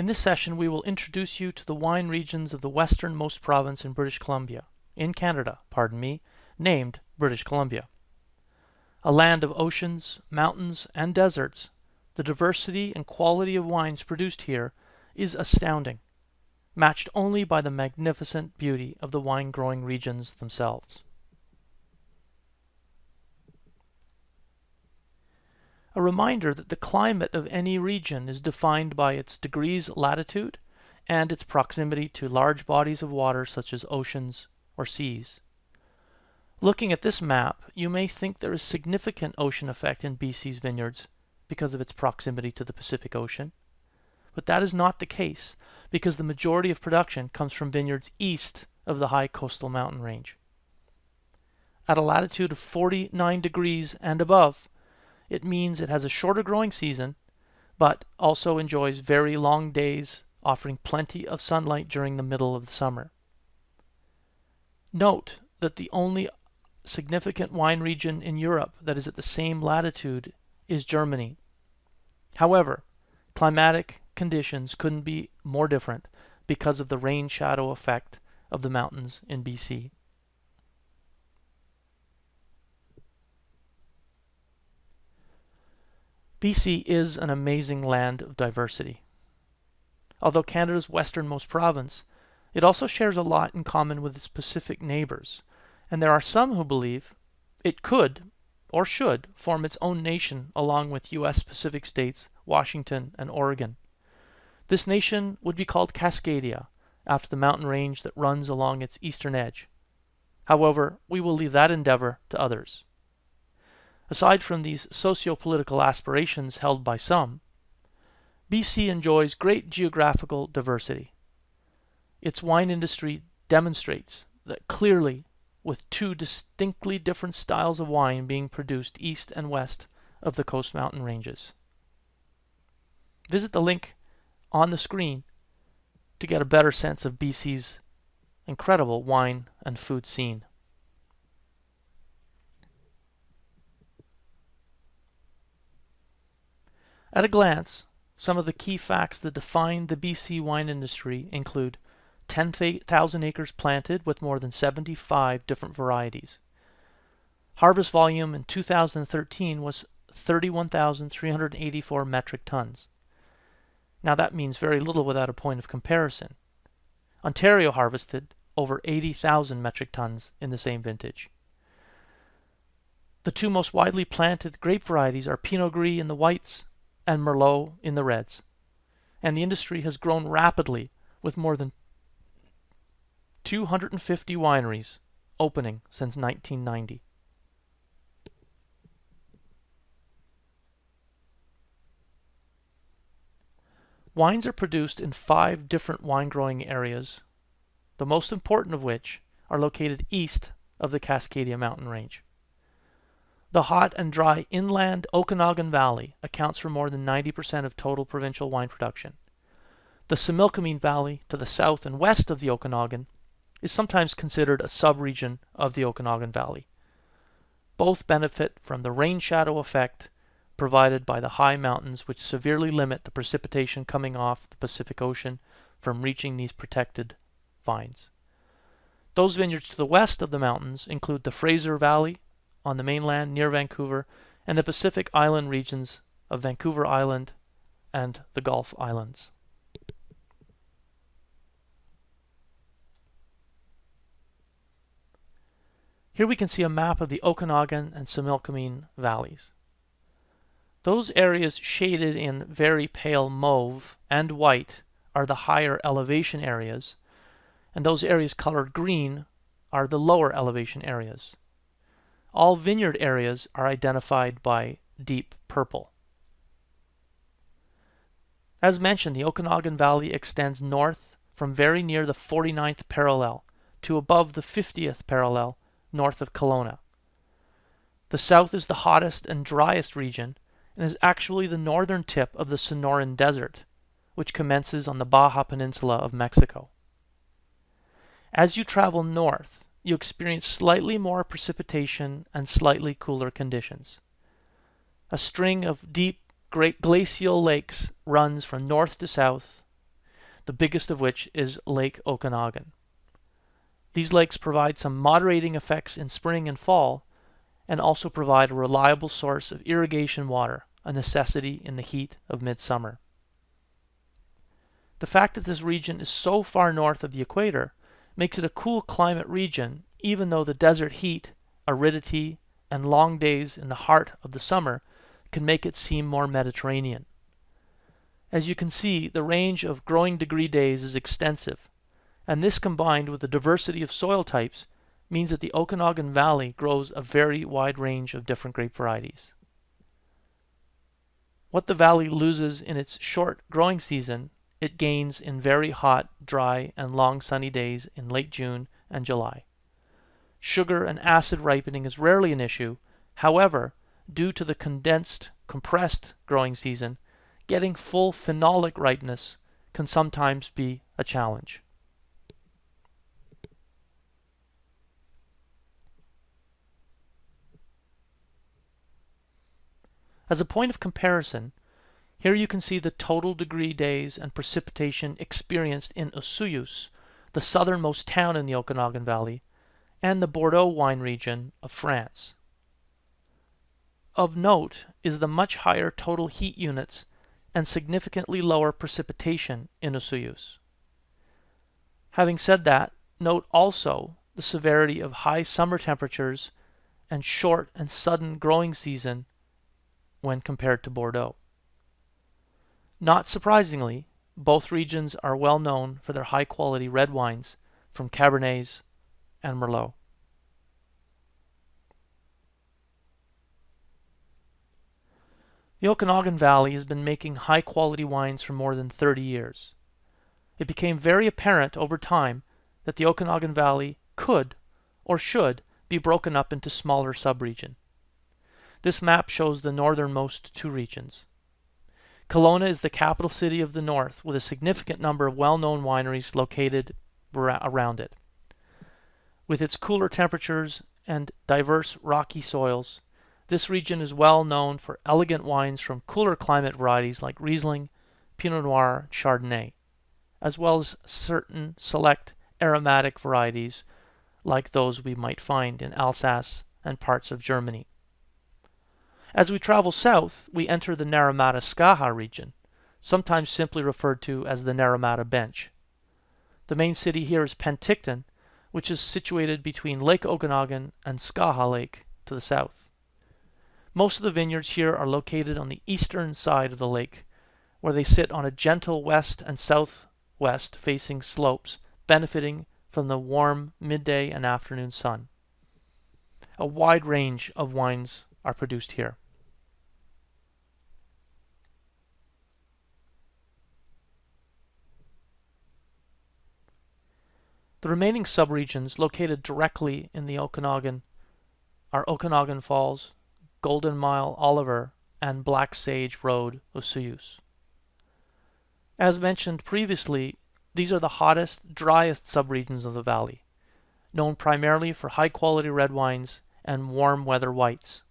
In this session, we will introduce you to the wine regions of the westernmost province in British Columbia, in Canada, named British Columbia. A land of oceans, mountains, and deserts, the diversity and quality of wines produced here is astounding, matched only by the magnificent beauty of the wine-growing regions themselves. A reminder that the climate of any region is defined by its degrees latitude and its proximity to large bodies of water such as oceans or seas. Looking at this map, you may think there is significant ocean effect in BC's vineyards because of its proximity to the Pacific Ocean. But that is not the case, because the majority of production comes from vineyards east of the high coastal mountain range. At a latitude of 49 degrees and above, it means it has a shorter growing season, but also enjoys very long days, offering plenty of sunlight during the middle of the summer. Note that the only significant wine region in Europe that is at the same latitude is Germany. However, climatic conditions couldn't be more different because of the rain-shadow effect of the mountains in BC. BC is an amazing land of diversity. Although Canada's westernmost province, it also shares a lot in common with its Pacific neighbors, and there are some who believe it could or should form its own nation along with U.S. Pacific states, Washington, and Oregon. This nation would be called Cascadia, after the mountain range that runs along its eastern edge. However, we will leave that endeavor to others. Aside from these socio-political aspirations held by some, BC enjoys great geographical diversity. Its wine industry demonstrates that clearly, with two distinctly different styles of wine being produced east and west of the Coast Mountain ranges. Visit the link on the screen to get a better sense of BC's incredible wine and food scene. At a glance, some of the key facts that define the BC wine industry include 10,000 acres planted with more than 75 different varieties. Harvest volume in 2013 was 31,384 metric tons. Now that means very little without a point of comparison. Ontario harvested over 80,000 metric tons in the same vintage. The two most widely planted grape varieties are Pinot Gris in the whites and Merlot in the reds. And the industry has grown rapidly with more than 250 wineries opening since 1990. Wines are produced in 5 different wine-growing areas, the most important of which are located east of the Cascadia mountain range. The hot and dry inland Okanagan Valley accounts for more than 90% of total provincial wine production. The Similkameen Valley to the south and west of the Okanagan is sometimes considered a sub-region of the Okanagan Valley. Both benefit from the rain shadow effect provided by the high mountains, which severely limit the precipitation coming off the Pacific Ocean from reaching these protected vines. Those vineyards to the west of the mountains include the Fraser Valley on the mainland near Vancouver and the Pacific Island regions of Vancouver Island and the Gulf Islands. Here we can see a map of the Okanagan and Similkameen valleys. Those areas shaded in very pale mauve and white are the higher elevation areas, and those areas colored green are the lower elevation areas. All vineyard areas are identified by deep purple. As mentioned, the Okanagan Valley extends north from very near the 49th parallel to above the 50th parallel north of Kelowna. The south is the hottest and driest region and is actually the northern tip of the Sonoran Desert, which commences on the Baja Peninsula of Mexico. As you travel north, you experience slightly more precipitation and slightly cooler conditions. A string of deep glacial lakes runs from north to south the biggest of which is Lake Okanagan. These lakes provide some moderating effects in spring and fall, and also provide a reliable source of irrigation water, a necessity in the heat of midsummer. The fact that this region is so far north of the equator makes it a cool climate region, even though the desert heat, aridity, and long days in the heart of the summer can make it seem more Mediterranean. As you can see, the range of growing degree days is extensive, and this combined with the diversity of soil types means that the Okanagan Valley grows a very wide range of different grape varieties. What the valley loses in its short growing season, it gains in very hot, dry, and long sunny days in late June and July. Sugar and acid ripening is rarely an issue. However, due to the compressed growing season, getting full phenolic ripeness can sometimes be a challenge. As a point of comparison, here you can see the total degree days and precipitation experienced in Osoyoos, the southernmost town in the Okanagan Valley, and the Bordeaux wine region of France. Of note is the much higher total heat units and significantly lower precipitation in Osoyoos. Having said that, note also the severity of high summer temperatures and short and sudden growing season when compared to Bordeaux. Not surprisingly, both regions are well known for their high-quality red wines from Cabernets and Merlot. The Okanagan Valley has been making high-quality wines for more than 30 years. It became very apparent over time that the Okanagan Valley could, or should, be broken up into smaller subregions. This map shows the northernmost two regions. Kelowna is the capital city of the north, with a significant number of well-known wineries located around it. With its cooler temperatures and diverse rocky soils, this region is well known for elegant wines from cooler climate varieties like Riesling, Pinot Noir, and Chardonnay, as well as certain select aromatic varieties like those we might find in Alsace and parts of Germany. As we travel south, we enter the Naramata-Skaha region, sometimes simply referred to as the Naramata Bench. The main city here is Penticton, which is situated between Lake Okanagan and Skaha Lake to the south. Most of the vineyards here are located on the eastern side of the lake, where they sit on a gentle west and southwest facing slopes, benefiting from the warm midday and afternoon sun. A wide range of wines are produced here. The remaining subregions located directly in the Okanagan are Okanagan Falls, Golden Mile, Oliver, and Black Sage Road, Osoyoos. As mentioned previously, these are the hottest, driest subregions of the valley, known primarily for high-quality red wines and warm weather whites.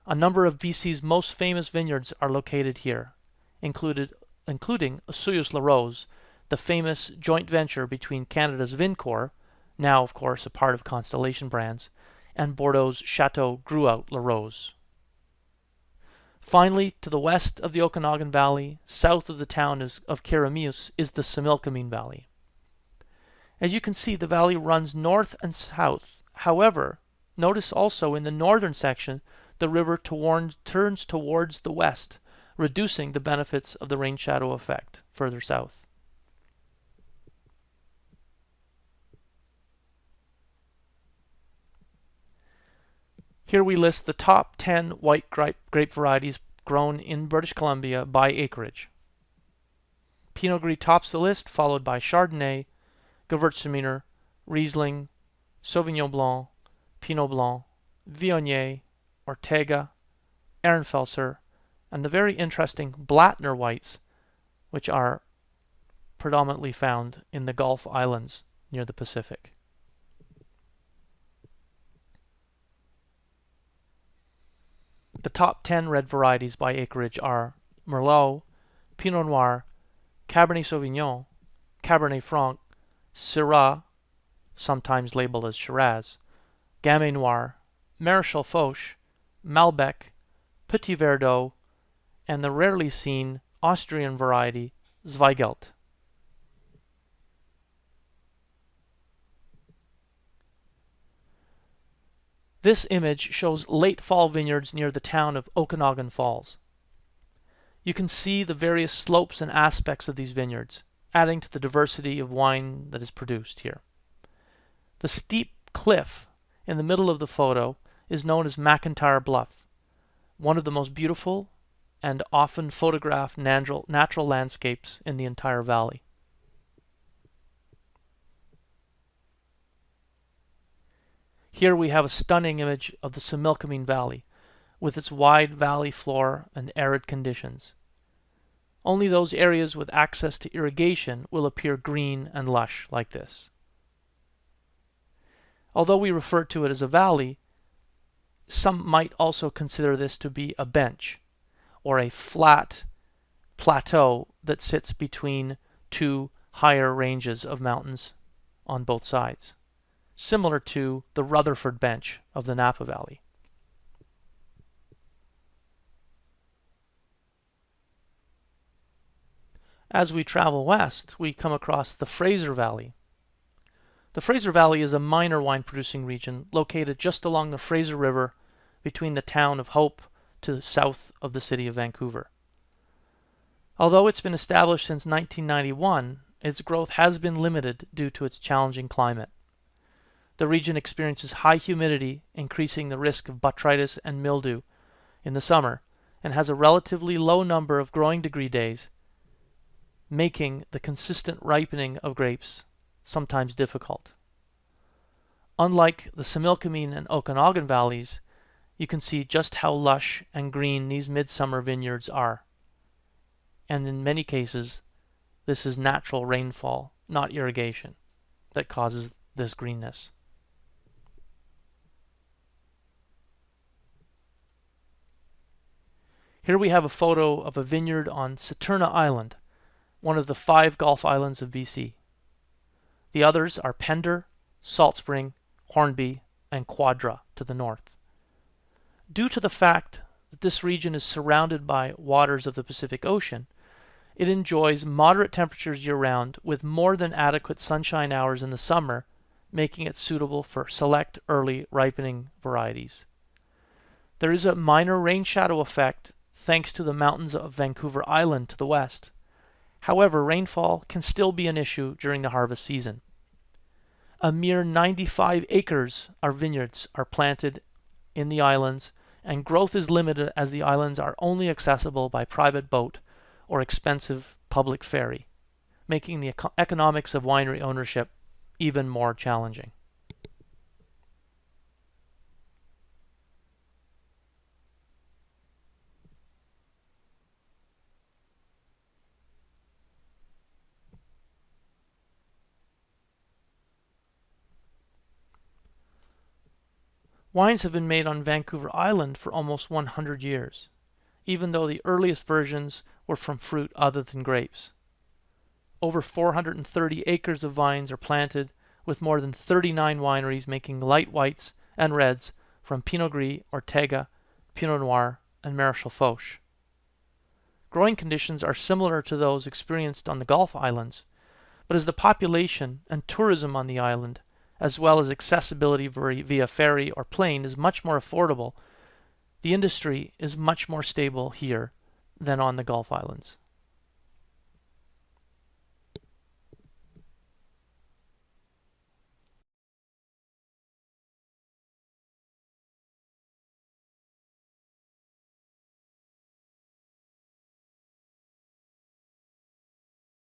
A number of BC's most famous vineyards are located here, including Osoyoos La Rose, the famous joint venture between Canada's Vincor, now of course a part of Constellation Brands, and Bordeaux's Chateau Gruout La Rose. Finally, to the west of the Okanagan Valley, south of the town of Kiramius, is the Similkameen Valley. As you can see, the valley runs north and south. However, notice also in the northern section, the river turns towards the west, reducing the benefits of the rain shadow effect further south. Here we list the top 10 white grape varieties grown in British Columbia by acreage. Pinot Gris tops the list, followed by Chardonnay, Gewürztraminer, Riesling, Sauvignon Blanc, Pinot Blanc, Viognier, Ortega, Ehrenfelser, and the very interesting Blattner whites, which are predominantly found in the Gulf Islands near the Pacific. The top 10 red varieties by acreage are Merlot, Pinot Noir, Cabernet Sauvignon, Cabernet Franc, Syrah, sometimes labeled as Shiraz, Gamay Noir, Maréchal Foch, Malbec, Petit Verdot, and the rarely seen Austrian variety Zweigelt. This image shows late fall vineyards near the town of Okanagan Falls. You can see the various slopes and aspects of these vineyards, adding to the diversity of wine that is produced here. The steep cliff in the middle of the photo is known as McIntyre Bluff, one of the most beautiful and often photographed natural landscapes in the entire valley. Here we have a stunning image of the Similkameen Valley, with its wide valley floor and arid conditions. Only those areas with access to irrigation will appear green and lush like this. Although we refer to it as a valley, some might also consider this to be a bench, or a flat plateau that sits between two higher ranges of mountains on both sides, similar to the Rutherford Bench of the Napa Valley. As we travel west, we come across the Fraser Valley. The Fraser Valley is a minor wine-producing region located just along the Fraser River between the town of Hope to the south of the city of Vancouver. Although it's been established since 1991, its growth has been limited due to its challenging climate. The region experiences high humidity, increasing the risk of botrytis and mildew in the summer, and has a relatively low number of growing degree days, making the consistent ripening of grapes sometimes difficult. Unlike the Similkameen and Okanagan valleys, you can see just how lush and green these midsummer vineyards are. And in many cases, this is natural rainfall, not irrigation, that causes this greenness. Here we have a photo of a vineyard on Saturna Island, one of the 5 Gulf Islands of BC. The others are Pender, Salt Spring, Hornby, and Quadra to the north. Due to the fact that this region is surrounded by waters of the Pacific Ocean, it enjoys moderate temperatures year-round with more than adequate sunshine hours in the summer, making it suitable for select early ripening varieties. There is a minor rain shadow effect thanks to the mountains of Vancouver Island to the west. However, rainfall can still be an issue during the harvest season. A mere 95 acres of vineyards are planted in the islands, and growth is limited as the islands are only accessible by private boat or expensive public ferry, making the economics of winery ownership even more challenging. Wines have been made on Vancouver Island for almost 100 years, even though the earliest versions were from fruit other than grapes. Over 430 acres of vines are planted, with more than 39 wineries making light whites and reds from Pinot Gris, Ortega, Pinot Noir, and Maréchal Foch. Growing conditions are similar to those experienced on the Gulf Islands, but as the population and tourism on the island, as well as accessibility via ferry or plane, is much more affordable, the industry is much more stable here than on the Gulf Islands.